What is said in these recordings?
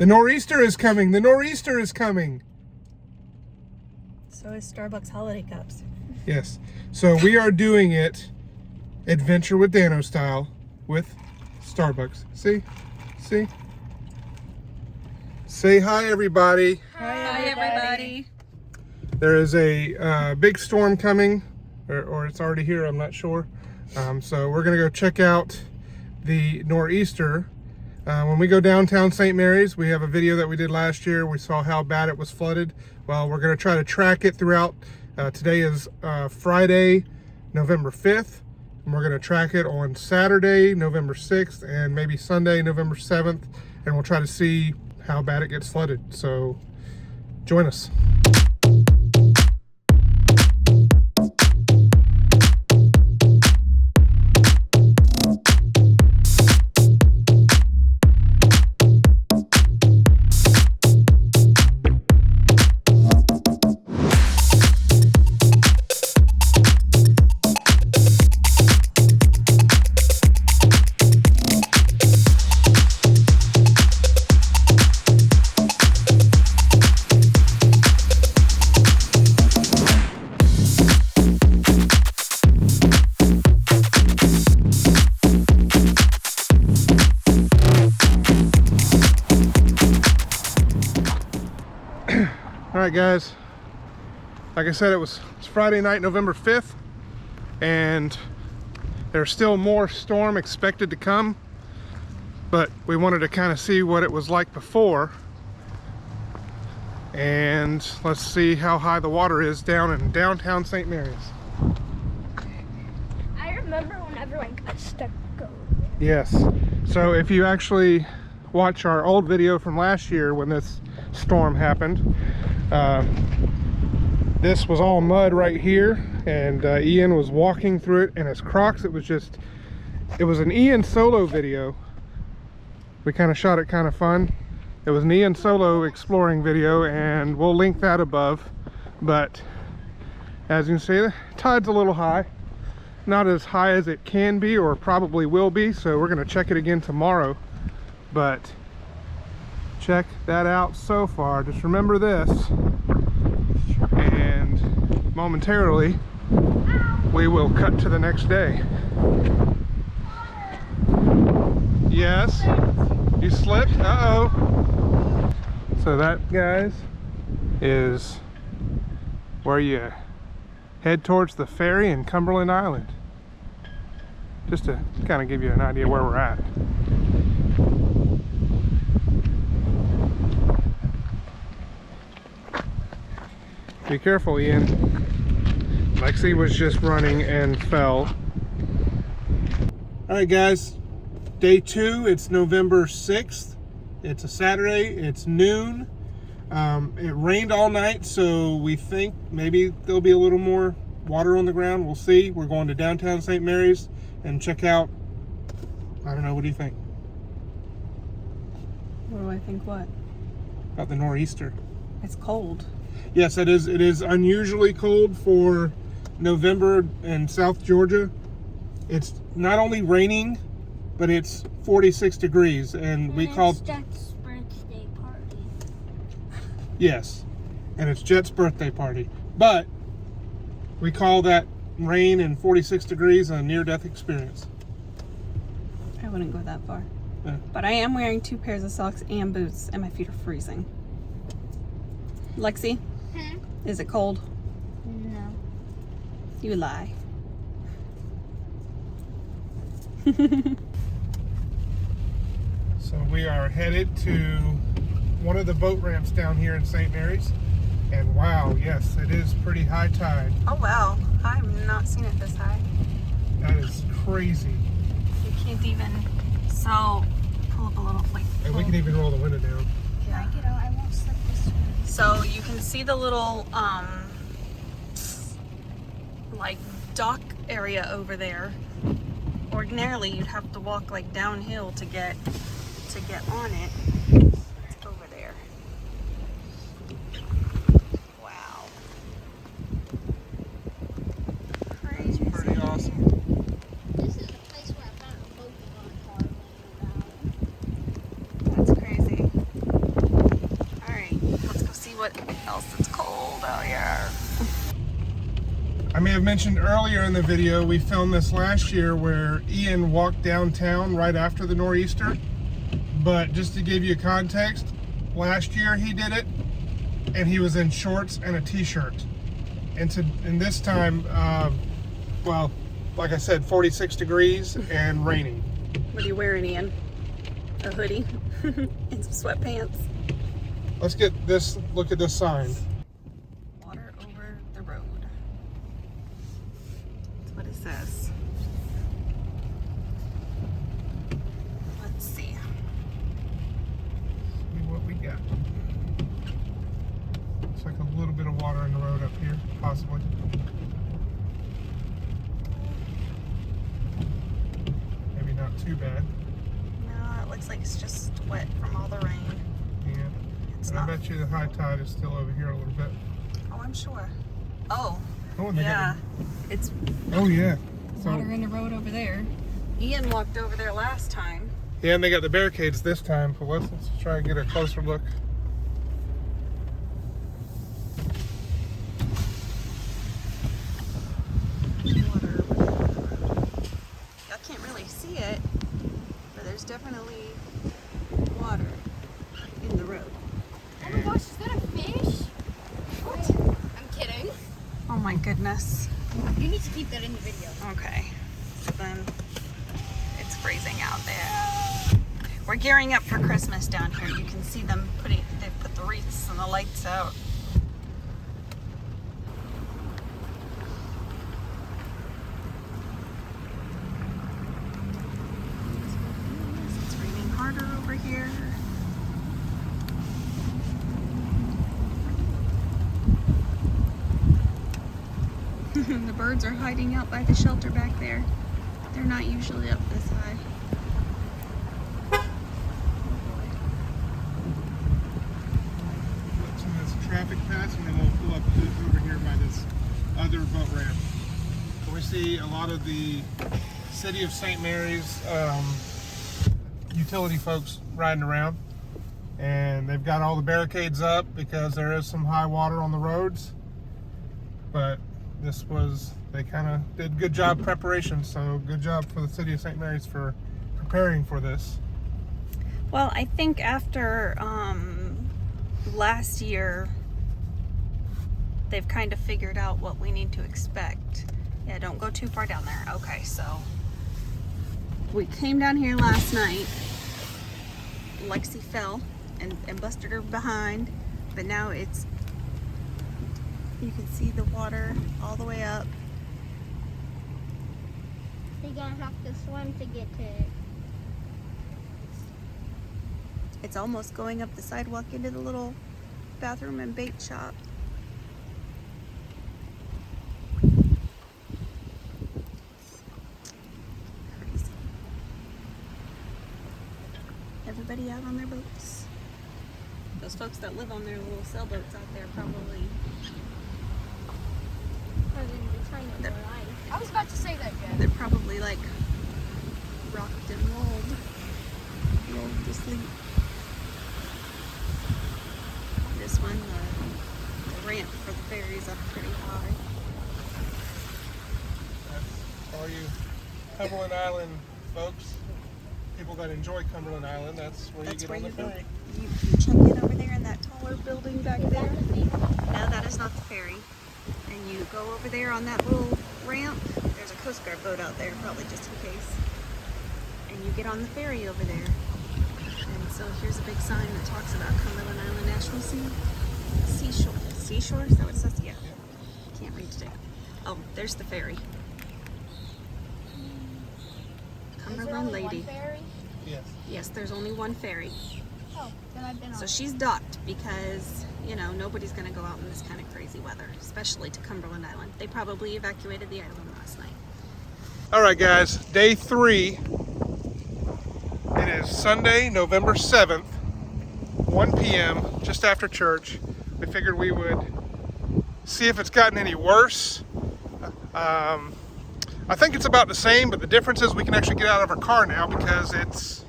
The nor'easter is coming. The nor'easter is coming. So is Starbucks holiday cups. Yes. So we are doing it Adventure with Dano style with Starbucks. See? See? Say hi, everybody. Hi, everybody. There is a big storm coming, or it's already here, I'm not sure. So we're going to go check out the nor'easter. When we go downtown St. Mary's, we have a video that we did last year. We saw how bad it was flooded. Well, we're going to try to track it throughout. Today is Friday, November 5th. And we're going to track it on Saturday, November 6th, and maybe Sunday, November 7th. And we'll try to see how bad it gets flooded. So join us. All right, guys, like I said, it's Friday night, November 5th, and there's still more storm expected to come, but we wanted to kind of see what it was like before, and let's see how high the water is down in downtown St. Mary's. I remember when everyone got stuck over there. Yes, so if you actually watch our old video from last year when this storm happened, this was all mud right here, and Ian was walking through it in his Crocs. It was an Ian solo video. We kind of shot it kind of fun. It was an Ian solo exploring video, and we'll link that above. But as you can see, the tide's a little high. Not as high as it can be or probably will be, so we're going to check it again tomorrow. But check that out so far. Just remember this, and momentarily we will cut to the next day. Yes, you slipped. Uh-oh. So that, guys, is where you head towards the ferry in Cumberland Island, just to kind of give you an idea where we're at. Be careful, Ian. Lexi was just running and fell. All right, guys. Day 2, it's November 6th. It's a Saturday, it's noon. It rained all night, so we think maybe there'll be a little more water on the ground. We'll see. We're going to downtown St. Mary's and check out, I don't know, what do you think? What do I think what? About the nor'easter. It's cold. Yes, it is. It is unusually cold for November in South Georgia. It's not only raining, but it's 46 degrees, and we called. Jet's birthday party. Yes, and it's Jet's birthday party. But we call that rain and 46 degrees a near-death experience. I wouldn't go that far. Yeah. But I am wearing 2 pairs of socks and boots, and my feet are freezing. Lexi, is it cold? No. You lie. So we are headed to one of the boat ramps down here in St. Mary's. And wow, yes, it is pretty high tide. Oh wow, I've not seen it this high. That is crazy. You can't even, so pull up a little, like, And we can even roll the window down. yeah. Break it out. I won't slip this one. So you can see the little, like dock area over there. Ordinarily, you'd have to walk like downhill to get on it. It's over there. Wow. Crazy. Pretty awesome. This is the place where I found a Pokemon card laying around. That's crazy. I may have mentioned earlier in the video, we filmed this last year where Ian walked downtown right after the nor'easter. But just to give you context, last year he did it and he was in shorts and a t-shirt. And this time, well, like I said, 46 degrees and raining. What are you wearing, Ian? A hoodie and some sweatpants. Let's look at this sign. Water over the road. That's what it says. Let's see. See what we got. Looks like a little bit of water in the road up here, possibly. Maybe not too bad. No, it looks like it's just wet from all the rain. Yeah. It's And I not. bet you the high tide is still over here a little bit. Oh, I'm sure. Oh, Oh, and they yeah. got It's oh yeah. So, water in the road over there. Ian walked over there last time. yeah, and they got the barricades this time. But let's try and get a closer look. Water over the road. I can't really see it, but there's definitely water in the road. Oh my gosh, is that a fish? What? I'm kidding. Oh my goodness. You need to keep that in the video. Okay. So then it's freezing out there. We're gearing up for Christmas down here. You can see them they've put the wreaths and the lights out. It's raining harder over here. The birds are hiding out by the shelter back there. They're not usually up this high. Let's see this traffic pass, and then we'll pull up over here by this other boat ramp. So we see a lot of the City of St. Mary's utility folks riding around, and they've got all the barricades up because there is some high water on the roads. But they kind of did good job preparation, so good job for the City of St. Mary's for preparing for this. Well, I think after last year, they've kind of figured out what we need to expect. Yeah, don't go too far down there. Okay, so we came down here last night. Lexi fell and busted her behind, but now you can see the water all the way up. You're gonna have to swim to get to it. It's almost going up the sidewalk into the little bathroom and bait shop. Crazy. Everybody out on their boats. Those folks that live on their little sailboats out there probably. I was about to say that, Jen. They're probably like rocked and rolled to sleep. This one, the ramp for the ferry's up pretty high. That's all you Cumberland Island folks, people that enjoy Cumberland Island, that's where That's you where get on you the go. ferry. You check in over there in that taller building back there. No, that is not the ferry. And you go over there on that little ramp. There's a Coast Guard boat out there, probably just in case. And you get on the ferry over there. And so here's a big sign that talks about Cumberland Island National Seashore. Seashore? Is that what it says? Yeah. Can't read today. Oh, there's the ferry. Cumberland Lady. Yes. Yes, there's only one ferry. Oh, then I've been on. So she's docked because, you know, nobody's going to go out in this kind of crazy weather, especially to Cumberland Island. They probably evacuated the island last night. All right, guys, day 3. It is Sunday, November 7th, 1 p.m., just after church. We figured we would see if it's gotten any worse. I think it's about the same, but the difference is we can actually get out of our car now because it's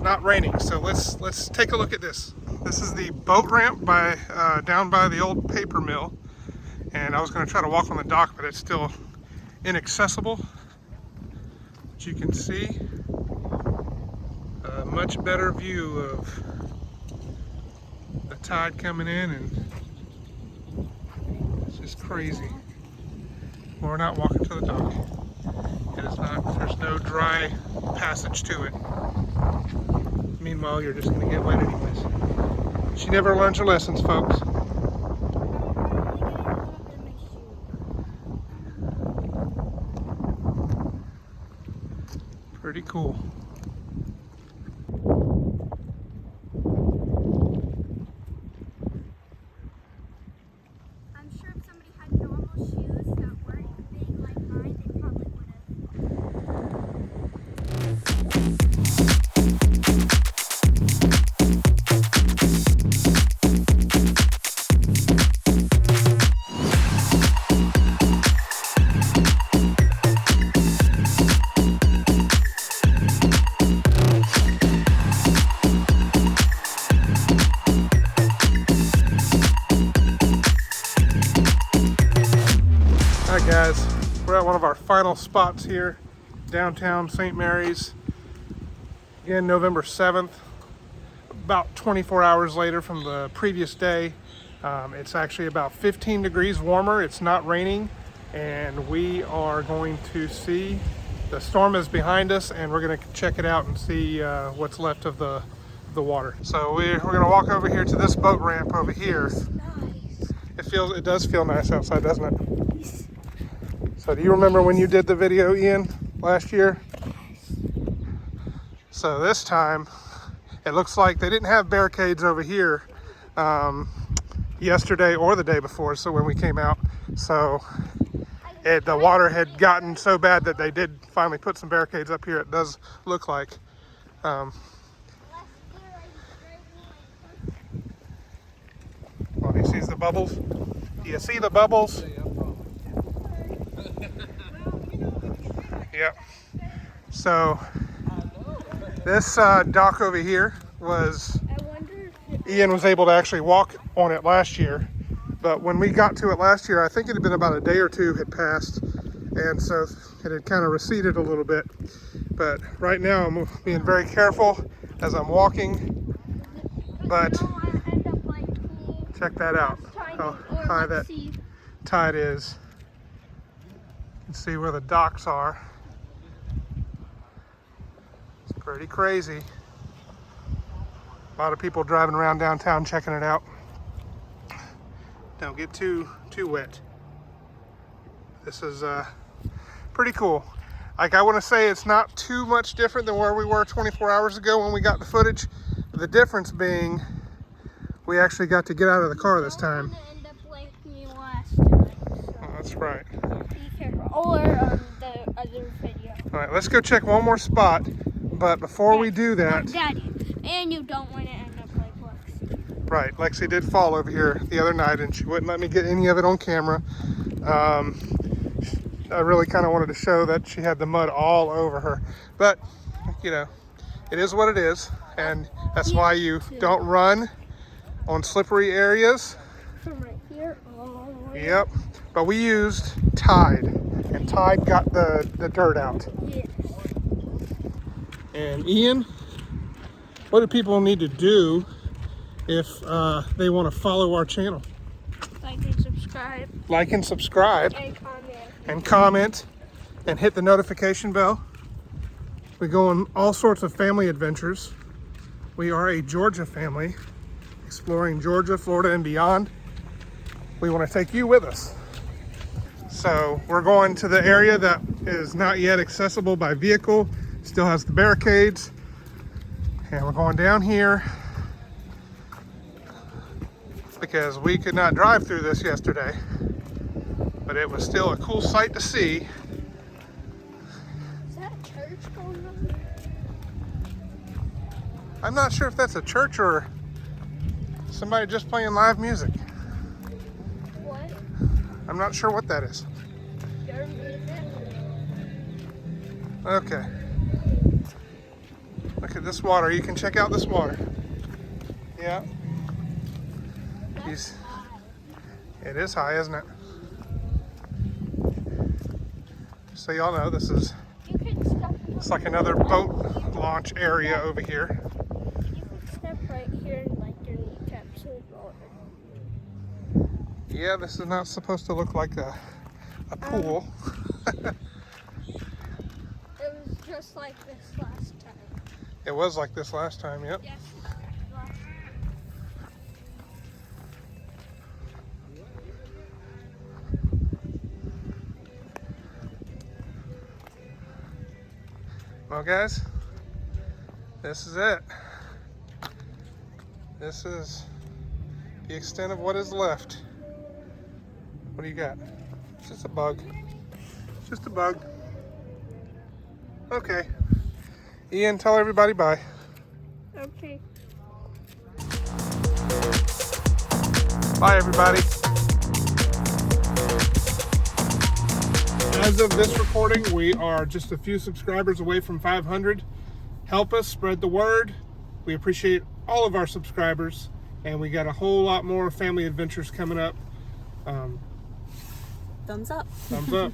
not raining. So let's take a look at this. This is the boat ramp down by the old paper mill, And I was going to try to walk on the dock, but it's still inaccessible. But you can see a much better view of the tide coming in, and it's just crazy. We're not walking to the dock. It is not, there's no dry passage to it. Meanwhile, you're just gonna get wet anyways. She never learns her lessons, folks. Pretty cool. I'm sure if somebody had normal shoes that weren't big like mine, they probably would have. Alright guys, we're at one of our final spots here, downtown St. Mary's. Again, November 7th, about 24 hours later from the previous day. It's actually about 15 degrees warmer, it's not raining, and we are going to see, the storm is behind us, and we're going to check it out and see what's left of the water. So we're going to walk over here to this boat ramp over here. Nice. It does feel nice outside, doesn't it? So do you remember when you did the video, Ian, last year? So this time, it looks like they didn't have barricades over here yesterday or the day before, so when we came out. So the water had gotten so bad that they did finally put some barricades up here, it does look like. Well, do you see the bubbles? Do you see the bubbles? Yep. So this dock over here was, Ian was able to actually walk on it last year, but when we got to it last year, I think it had been about a day or two had passed, and so it had kind of receded a little bit. But right now I'm being very careful as I'm walking, but check that out, how high that tide is. You can see where the docks are. It's pretty crazy. A lot of people driving around downtown checking it out. Don't get too wet. This is pretty cool. Like, I want to say it's not too much different than where we were 24 hours ago when we got the footage. The difference being we actually got to get out of the car this time. End up like me last time, so Oh, that's right. be careful. Or the other video. All right, let's go check one more spot. But before we do that, Daddy, and you don't want to end up like Lexi. right, Lexi did fall over here the other night and she wouldn't let me get any of it on camera. I really kind of wanted to show that she had the mud all over her. But, you know, it is what it is. And that's why you don't run on slippery areas. From right here all the way. Yep. But we used Tide, and Tide got the dirt out. Yes. And Ian, what do people need to do if they want to follow our channel? Like and subscribe. Like and subscribe. And comment. And hit the notification bell. We go on all sorts of family adventures. We are a Georgia family, exploring Georgia, Florida, and beyond. We want to take you with us. So we're going to the area that is not yet accessible by vehicle, still has the barricades. And we're going down here because we could not drive through this yesterday. But it was still a cool sight to see. Is that a church going on? I'm not sure if that's a church or somebody just playing live music. What? I'm not sure what that is. Your music? Okay. Look at this water. You can check out this water. Yeah. It is high, isn't it? so y'all know, this is, You can step. it's like another boat launch area over here. You can step right here and like your kneecaps will roll. Yeah, this is not supposed to look like a pool. It was just like this last time. It was like this last time, yep. Yes. Well, guys, this is it. This is the extent of what is left. What do you got? It's just a bug. It's just a bug. Okay. Ian, tell everybody bye. Okay. Bye, everybody. As of this recording, we are just a few subscribers away from 500. Help us spread the word. We appreciate all of our subscribers, and we got a whole lot more family adventures coming up. Thumbs up. Thumbs up.